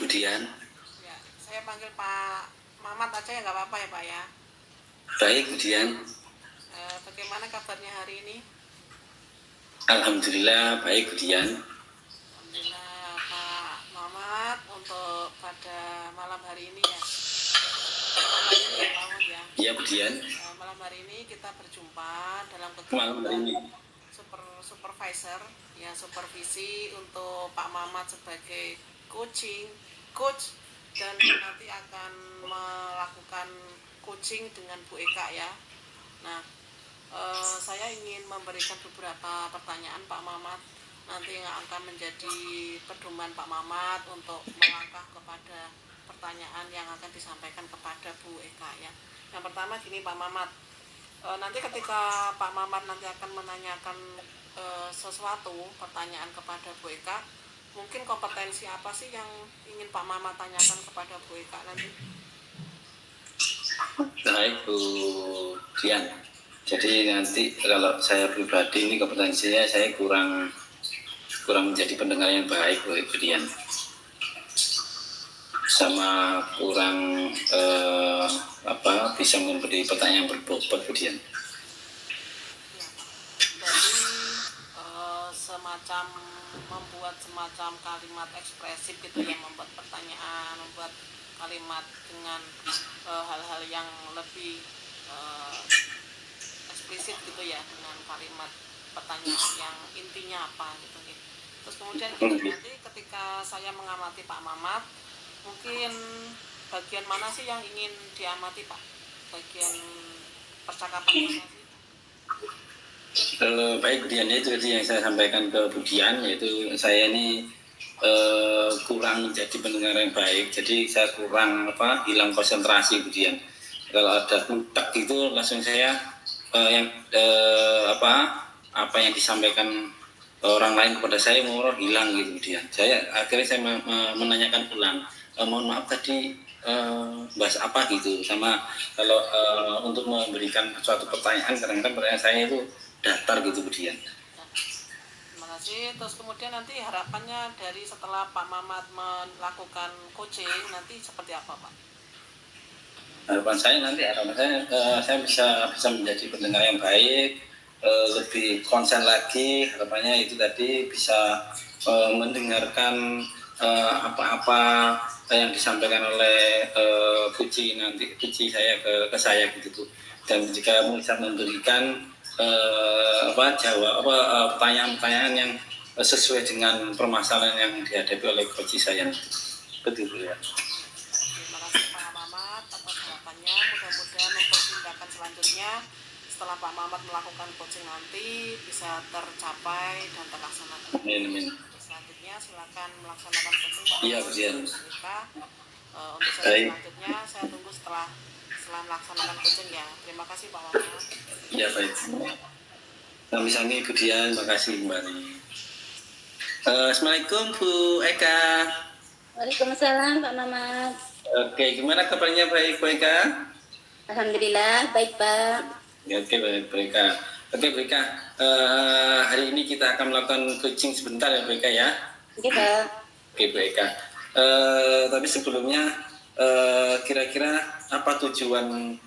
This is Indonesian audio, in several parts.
Budian. Ya, saya panggil Pak Mamat aja ya, nggak apa-apa ya Pak ya. Baik, Budian. Bagaimana kabarnya hari ini? Alhamdulillah baik, Budian. Alhamdulillah Pak Mamat, untuk pada malam hari ini ya. Malam hari ini ya Pak Mamat ya. Iya, Budian. Malam hari ini kita berjumpa dalam Malam hari ini. supervisor ya, supervisi untuk Pak Mamat sebagai coach, dan nanti akan melakukan coaching dengan Bu Eka ya. Nah, saya ingin memberikan beberapa pertanyaan Pak Mamat, nanti yang akan menjadi pedoman Pak Mamat untuk melangkah kepada pertanyaan yang akan disampaikan kepada Bu Eka ya. Yang pertama gini Pak Mamat, nanti ketika Pak Mamat nanti akan menanyakan sesuatu pertanyaan kepada Bu Eka, mungkin kompetensi apa sih yang ingin Pak Mamat tanyakan kepada Bu Eka nanti? Baik, Bu Dian. Jadi nanti kalau saya pribadi ini kompetensinya saya kurang menjadi pendengar yang baik, Bu Dian. Sama kurang bisa memberi pertanyaan yang berbobot, Bu Dian. Semacam membuat semacam kalimat ekspresif gitu ya, membuat pertanyaan, membuat kalimat dengan hal-hal yang lebih eksplisit gitu ya, dengan kalimat pertanyaan yang intinya apa gitu. Terus kemudian nanti ketika saya mengamati Pak Mamat, mungkin bagian mana sih yang ingin diamati Pak? Bagian percakapan mana sih? Baik, Budian, itu tadi yang saya sampaikan ke Budian, yaitu saya ini kurang menjadi pendengar yang baik, jadi saya kurang hilang konsentrasi, Budian. Kalau ada kutak itu langsung saya apa yang disampaikan orang lain kepada saya mau hilang gitu, Budian. Akhirnya saya menanyakan ulang, mohon maaf tadi bahas apa gitu, sama kalau untuk memberikan suatu pertanyaan, kadang-kadang pertanyaan saya itu datar gitu, Budian. Terima kasih. Terus kemudian nanti harapannya dari setelah Pak Mamat melakukan coaching nanti seperti apa Pak? Harapan saya bisa menjadi pendengar yang baik, lebih konsen lagi. Harapannya itu tadi bisa mendengarkan apa-apa yang disampaikan oleh coach saya ke saya gitu, dan jika bisa memberikan pertanyaan-pertanyaan yang sesuai dengan permasalahan yang dihadapi oleh coach saya. Betul ya. Terima kasih Pak Mamat atas harapannya. Mudah-mudahan untuk tindakan selanjutnya setelah Pak Mamat melakukan coaching nanti bisa tercapai dan terlaksana. Amin. Selanjutnya silakan melaksanakan coaching Pak. Iya, Budian. Untuk saya selanjutnya saya tunggu setelah melaksanakan coaching ya. Terima kasih Pak Mamat. Ya, baik. Sami-sami Budian, makasih kembali. Assalamualaikum Bu Eka. Waalaikumsalam Pak Mamat. Oke, gimana kabarnya baik Bu Eka? Alhamdulillah baik Pak. Ya, oke, baik Bu Eka. Oke Bu Eka, hari ini kita akan melakukan coaching sebentar ya Bu Eka ya. Oke Pak. Oke Bu Eka. Tapi sebelumnya kira-kira apa tujuan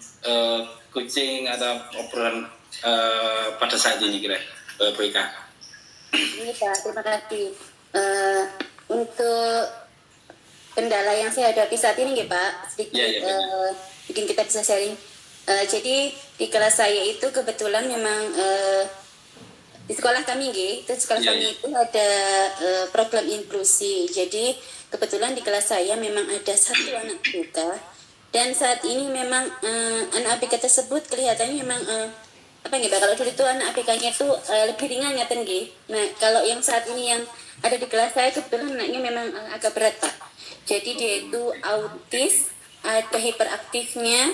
coaching atau obrolan pada saat ini kira Bu Eka? Ini Pak, terima kasih. Untuk kendala yang saya hadapi saat ini ya Pak, sedikit bikin kita bisa sharing. Jadi di kelas saya itu kebetulan memang di sekolah kami itu kami itu ada program inklusi. Jadi kebetulan di kelas saya memang ada satu anak BK, dan saat ini memang anak ABK tersebut kelihatannya memang kalau dulu itu anak ABK-nya itu lebih ringan ya tinggi. Nah kalau yang saat ini yang ada di kelas saya kebetulan anaknya memang agak berat Pak. Jadi dia itu autis, ada hiperaktifnya,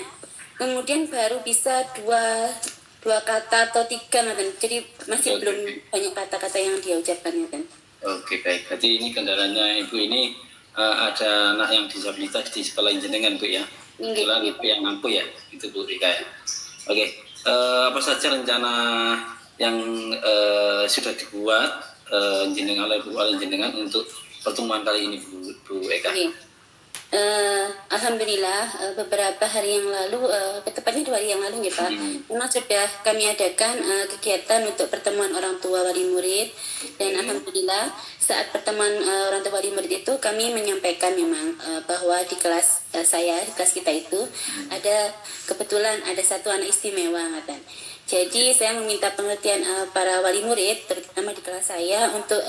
kemudian baru bisa dua kata atau tiga jadi masih belum banyak kata-kata yang dia ucapkan kan. Oke, baik. Berarti ini kendalanya Ibu ini ada anak yang disabilitas di sekolah jenengan Bu ya. Kebetulan Ibu yang mampu ya, itu Bu Rika ya. Oke. Apa saja rencana yang sudah dibuat jenengan oleh jenengan untuk pertemuan kali ini Bu Eka? Alhamdulillah beberapa hari yang lalu, tepatnya 2 hari yang lalu ya Pak, memang sudah kami adakan kegiatan untuk pertemuan orang tua wali murid, dan alhamdulillah saat pertemuan orang tua wali murid itu kami menyampaikan memang bahwa di kelas saya, di kelas kita itu ada kebetulan ada satu anak istimewa ngatan. Jadi saya meminta pengertian para wali murid terutama di kelas saya untuk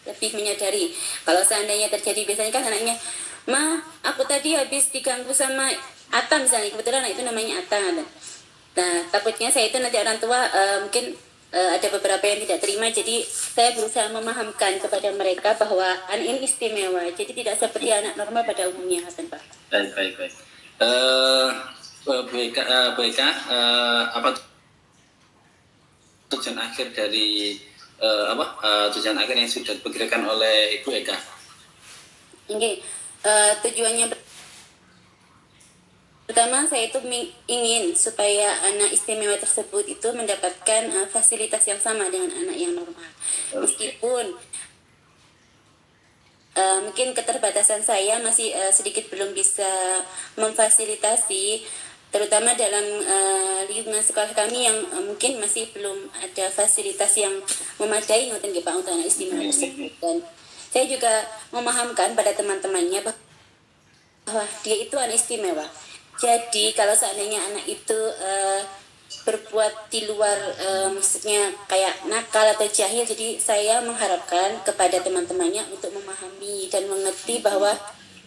lebih menyadari kalau seandainya terjadi, biasanya kan anaknya, "Ma, aku tadi habis diganggu sama Ata," misalnya, kebetulan anak itu namanya Ata. Nah, takutnya saya itu nanti orang tua mungkin ada beberapa yang tidak terima, jadi saya berusaha memahamkan kepada mereka bahwa anak ini istimewa, jadi tidak seperti anak normal pada umumnya, Hasan Pak. Baik. Bu Eka, apa tujuan akhir dari tujuan akhir yang sudah dipikirkan oleh Ibu Eka? Oke, tujuannya pertama saya itu ingin supaya anak istimewa tersebut itu mendapatkan fasilitas yang sama dengan anak yang normal. Meskipun mungkin keterbatasan saya masih sedikit belum bisa memfasilitasi, terutama dalam lingkungan sekolah kami yang mungkin masih belum ada fasilitas yang memadai ngoten nggih Pak untuk anak istimewa tersebut. Dan saya juga memahamkan pada teman-temannya bahwa dia itu anak istimewa. Jadi kalau seandainya anak itu berbuat di luar maksudnya kayak nakal atau jahil, jadi saya mengharapkan kepada teman-temannya untuk memahami dan mengerti bahwa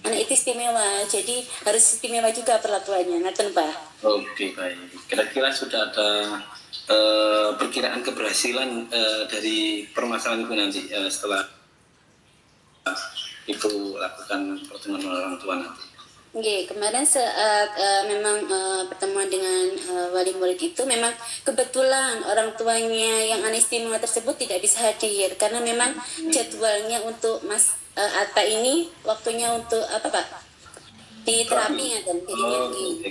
anak itu istimewa, jadi harus istimewa juga perlakuannya, ngaten Pak. Oke, baik. Kira-kira sudah ada perkiraan keberhasilan dari permasalahan Ibu nanti setelah Ibu lakukan pertemuan orang tua nanti? Oke, kemarin saat memang pertemuan dengan wali murid itu memang kebetulan orang tuanya yang anak istimewa tersebut tidak bisa hadir karena memang jadwalnya untuk Mas Atta ini waktunya untuk apa Pak? Di terapi ya kan.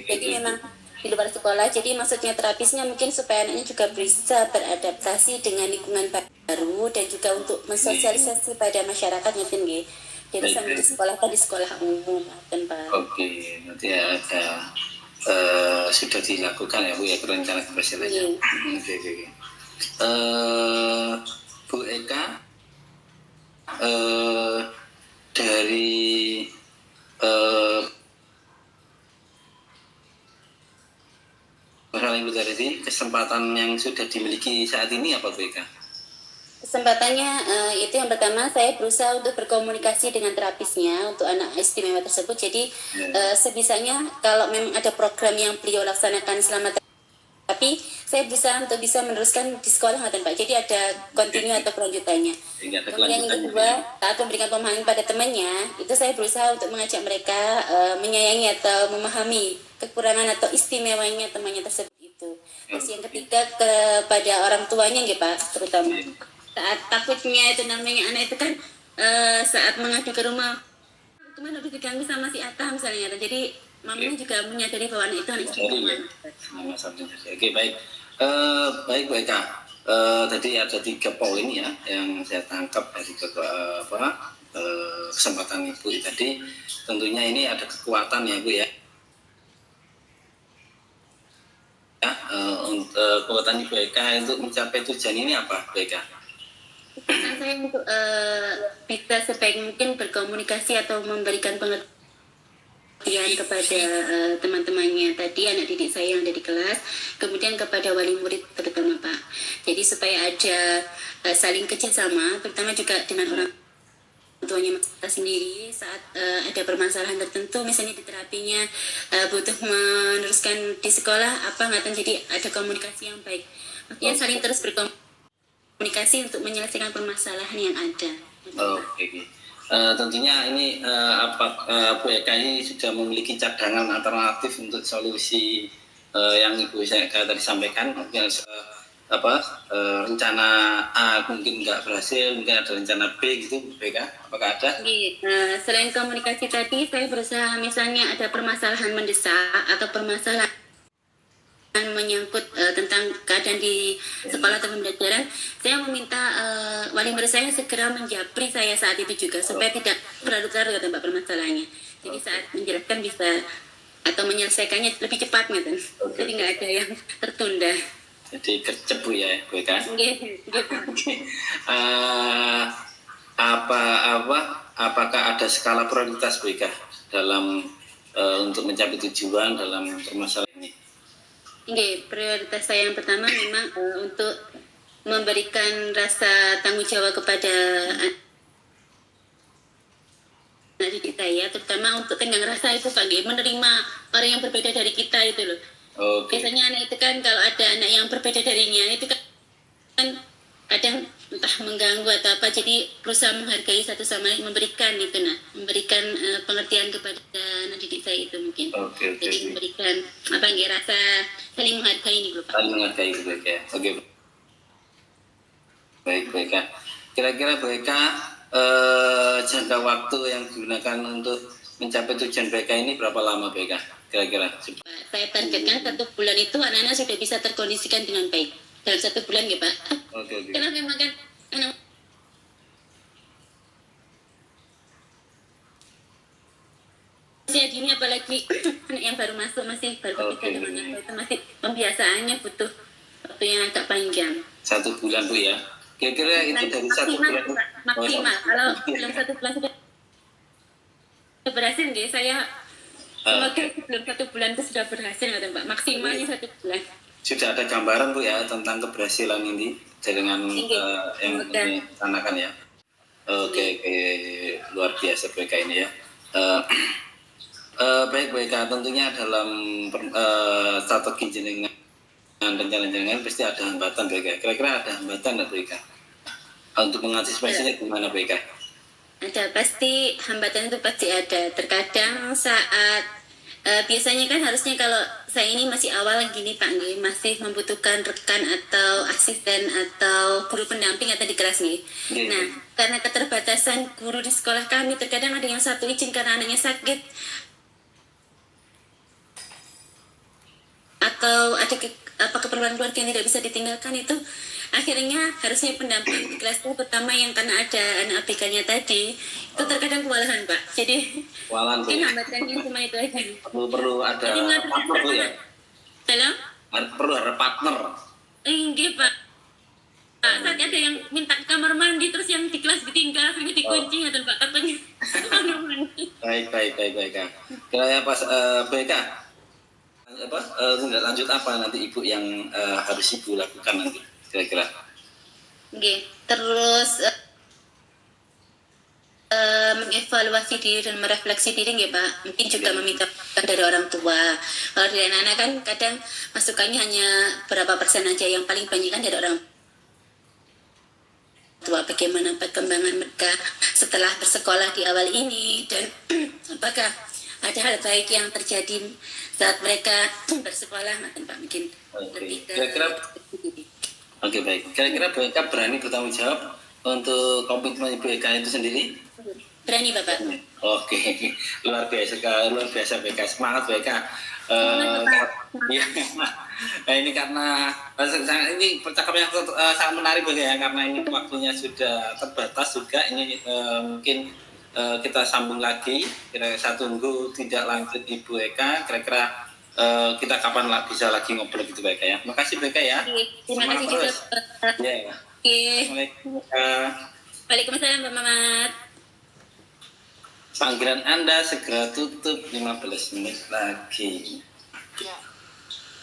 Jadi memang di luar sekolah. Jadi maksudnya terapisnya mungkin supaya anaknya juga bisa beradaptasi dengan lingkungan baru dan juga untuk mensosialisasi pada masyarakat mungkin nggih. Jadi sambil disekolahkan di sekolah umum kan Pak. Oke, nanti ada sudah dilakukan ya Bu ya rencana keberhasilannya. Oke. Bu Eka, dari Ibu tadi, kesempatan yang sudah dimiliki saat ini apa Bu Eka? Kesempatannya itu yang pertama saya berusaha untuk berkomunikasi dengan terapisnya untuk anak istimewa tersebut. Jadi sebisanya kalau memang ada program yang beliau laksanakan selama tapi saya berusaha untuk bisa meneruskan di sekolah Pak. Jadi ada kontinu atau kelanjutannya. Kemudian yang kedua, saat memberikan pemahaman pada temannya, itu saya berusaha untuk mengajak mereka menyayangi atau memahami kekurangan atau istimewanya temannya tersebut itu. Terus yang ketiga kepada orang tuanya nggih Pak, terutama saat takutnya itu namanya anak itu kan saat mengadu ke rumah kemana harus diganggu sama si Atta misalnya, jadi mamanya juga menyadari bahwa anak itu anak istimewa. Oke, baik. Baik Bu Eka, tadi ada 3 poin ya yang saya tangkap dari kesempatan Ibu tadi. Tentunya ini ada kekuatan ya Bu ya. Kekuatan Ibu Eka untuk mencapai tujuan ini apa Bu Eka? Saya untuk bisa sebaik mungkin berkomunikasi atau memberikan pengertian kepada teman-temannya tadi, anak didik saya yang ada di kelas, kemudian kepada wali murid terutama Pak. Jadi supaya ada saling kerjasama, terutama juga dengan orang tuanya kita sendiri saat ada permasalahan tertentu, misalnya di terapinya butuh meneruskan di sekolah apa nggak, jadi ada komunikasi yang baik. Artinya saling terus berkomunikasi untuk menyelesaikan permasalahan yang ada. Oke. Tentunya ini Bu Eka ini sudah memiliki cadangan alternatif untuk solusi yang Ibu Eka tadi sampaikan. Mungkin rencana A mungkin nggak berhasil, mungkin ada rencana B gitu Bu Eka. Apakah ada? Selain komunikasi tadi, saya berusaha misalnya ada permasalahan mendesak atau permasalahan menyangkut tentang keadaan di sekolah atau pembelajaran, saya meminta wali murid saya segera menjapri saya saat itu juga supaya tidak berlarut-larut kata Mbak permasalahannya. Jadi saat menjelaskan bisa atau menyelesaikannya lebih cepat gitu. Jadi nggak ada yang tertunda. Jadi gercep Bu ya, Bu Eka. Nggih, nggih. Apakah ada skala prioritas Bu Eka dalam untuk mencapai tujuan dalam permasalahan ini? Nggih, prioritas saya yang pertama memang untuk memberikan rasa tanggung jawab kepada anak didik saya, terutama untuk tenggang rasa itu Pak, nggih, menerima orang yang berbeda dari kita itu loh. Oke. Biasanya anak itu kan kalau ada anak yang berbeda darinya itu kan kadang entah mengganggu atau apa, jadi berusaha menghargai satu sama lain, memberikan itu memberikan pengertian kepada anak didik saya itu mungkin. Oke. Jadi memberikan apa nggih, rasa saling menghargai ini loh Pak. Saling menghargai Bu Eka. Oke. Baik Bu Eka. Kira-kira Bu Eka jangka waktu yang digunakan untuk mencapai tujuan Bu Eka ini berapa lama Bu Eka? Kira-kira? Saya targetkan 1 bulan itu anak-anak sudah bisa terkondisikan dengan baik. Dalam 1 bulan ya Pak. Oke. Karena memang kan anak usia dini apalagi anak yang baru masuk masih baru kebiasaan dengan itu masih pembiasaannya butuh waktu yang agak panjang. 1 bulan Bu ya. Kira-kira itu dari 1 bulan maksimal. Kalau dalam 1 bulan sudah berhasil nggih, saya semoga sebelum 1 bulan itu sudah berhasil nggak Mbak, maksimalnya 1 bulan. Sudah ada gambaran Bu ya tentang keberhasilan ini dengan yang dilaksanakan ya. Oke, luar biasa Bu Eka ini ya. Baik Bu Eka, tentunya dalam strategi jenengan rencana jenengan pasti ada hambatan Bu Eka. Kira-kira ada hambatan nggak Bu Eka? Untuk mengantisipasinya gimana Bu Eka? Ada, pasti hambatan itu pasti ada. Terkadang saat biasanya kan harusnya kalau saya ini masih awal gini Pak nggih, masih membutuhkan rekan atau asisten atau guru pendamping atau di kelas nih. Nah, karena keterbatasan guru di sekolah kami, terkadang ada yang satu izin karena anaknya sakit atau ada keperluan keluarga yang tidak bisa ditinggalkan, itu akhirnya harusnya pendamping di kelas itu pertama yang karena ada anak ABK-nya tadi itu terkadang kewalahan Pak. Jadi mungkin hambatannya cuma itu aja. Perlu ada partner Bu ya? Halo? Perlu ada partner. Enggak Pak. Saat ada yang minta ke kamar mandi terus yang di kelas ditinggal akhirnya dikunci atau Pak katanya. Baik. Kira-kira pas Bu Eka lanjut apa nanti Ibu yang harus Ibu lakukan nanti kira-kira? Oke, terus mengevaluasi diri dan merefleksi diri nggih Pak. Mungkin juga meminta masukan dari orang tua. Kalau dari anak-anak kan kadang masukannya hanya berapa persen aja, yang paling banyak kan dari orang tua. Bagaimana perkembangan mereka setelah bersekolah di awal ini dan apakah ada hal baik yang terjadi saat mereka bersekolah, Pak, mungkin lebih ke Oke, baik. Kira-kira Bu Eka berani bertanggung jawab untuk komitmen Bu Eka itu sendiri? Berani Bapak. Oke, luar biasa Bu Eka. Semangat Bu Eka. Ya, ini karena ini percakapan yang sangat menarik Bu Eka ya, karena ini waktunya sudah terbatas juga. Ini mungkin kita sambung lagi. Kira-kira saya tunggu tidak lanjut Ibu Eka. Kira-kira kita kapan bisa lagi ngobrol gitu Bu Eka ya. Makasih Bu Eka ya. Terima kasih juga. Ya. Waalaikumsalam Mbak Mamat. Panggilan Anda segera tutup 15 menit lagi. Ya,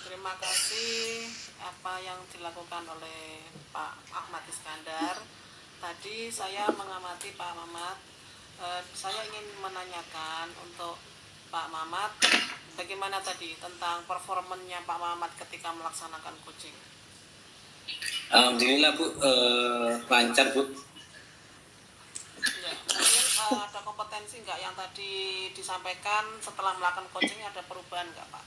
terima kasih apa yang dilakukan oleh Pak Ahmad Iskandar. Tadi saya mengamati Pak Mamat. Saya ingin menanyakan untuk Pak Mamat, bagaimana tadi tentang performanya Pak Mamat ketika melaksanakan coaching? Alhamdulillah Bu, lancar Bu. Ya, mungkin ada kompetensi nggak yang tadi disampaikan setelah melakukan coaching, ada perubahan nggak Pak?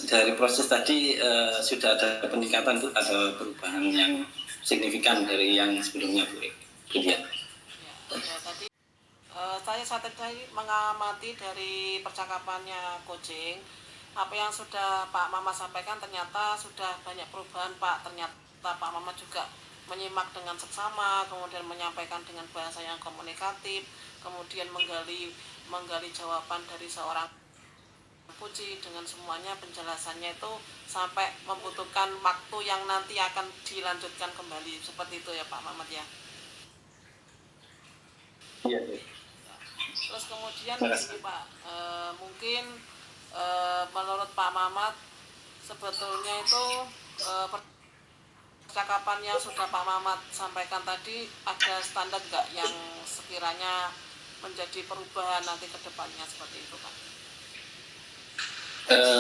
Dari proses tadi sudah ada peningkatan Bu, ada perubahan yang signifikan dari yang sebelumnya Bu. Ya, tadi saya tadi mengamati dari percakapannya coaching, apa yang sudah Pak Mamat sampaikan ternyata sudah banyak perubahan Pak. Ternyata Pak Mamat juga menyimak dengan seksama, kemudian menyampaikan dengan bahasa yang komunikatif, kemudian menggali jawaban dari seorang coach dengan semuanya penjelasannya itu sampai membutuhkan waktu yang nanti akan dilanjutkan kembali. Seperti itu ya Pak Mamat ya. Iya. Terus kemudian begini Pak, mungkin menurut Pak Mamat sebetulnya itu percakapan yang sudah Pak Mamat sampaikan tadi ada standar nggak yang sekiranya menjadi perubahan nanti ke depannya seperti itu Pak?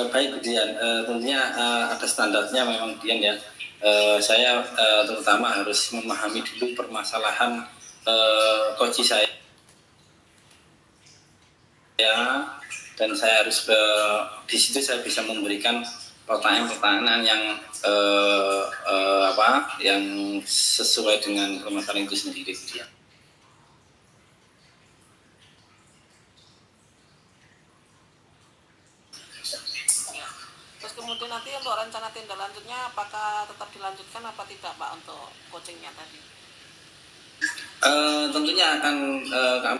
Baik Dian, tentunya ada standarnya memang Dian ya. Saya terutama harus memahami dulu permasalahan coach saya, dan saya harus di situ saya bisa memberikan pertanyaan-pertanyaan yang yang sesuai dengan permasalahan itu sendiri Dian. Terus kemudian nanti untuk rencana tindak lanjutnya apakah tetap dilanjutkan apa tidak Pak untuk coachingnya tadi? Tentunya akan kami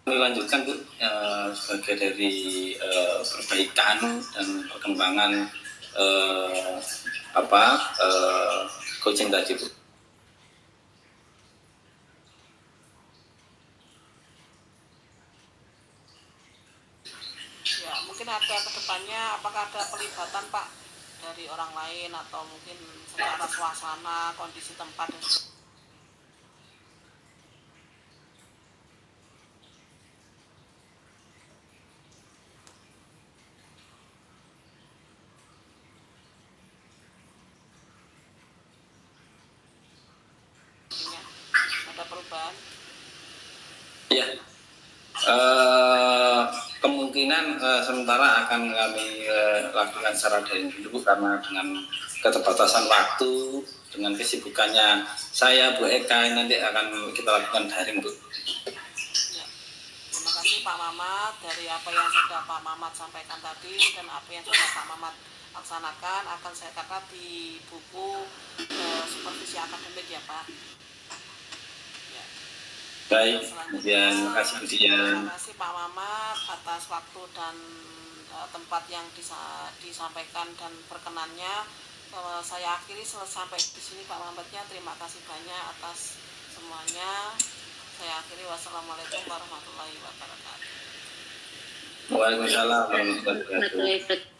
lanjutkan Bu, sebagai dari perbaikan dan perkembangan coaching tadi Bu. Ya, mungkin ada kedepannya apakah ada pelibatan Pak dari orang lain atau mungkin secara suasana, kondisi tempat dan sebagainya. Ada perubahan? Ya, kemungkinan sementara akan kami lakukan secara daring dulu karena dengan keterbatasan waktu, dengan kesibukannya saya Bu Eka nanti akan kita lakukan daring Bu. Ya. Terima kasih Pak Mamat dari apa yang sudah Pak Mamat sampaikan tadi dan apa yang sudah Pak Mamat laksanakan akan saya catat di buku supervisi akademik ya Pak. Ya. Baik, kemudian terima kasih Bu Dian. Terima kasih Pak Mamat atas waktu dan tempat yang disampaikan dan perkenannya. Saya akhiri sampai di sini Pak Mamatnya. Terima kasih banyak atas semuanya. Saya akhiri, wassalamualaikum warahmatullahi wabarakatuh. Waalaikumsalam warahmatullahi wabarakatuh.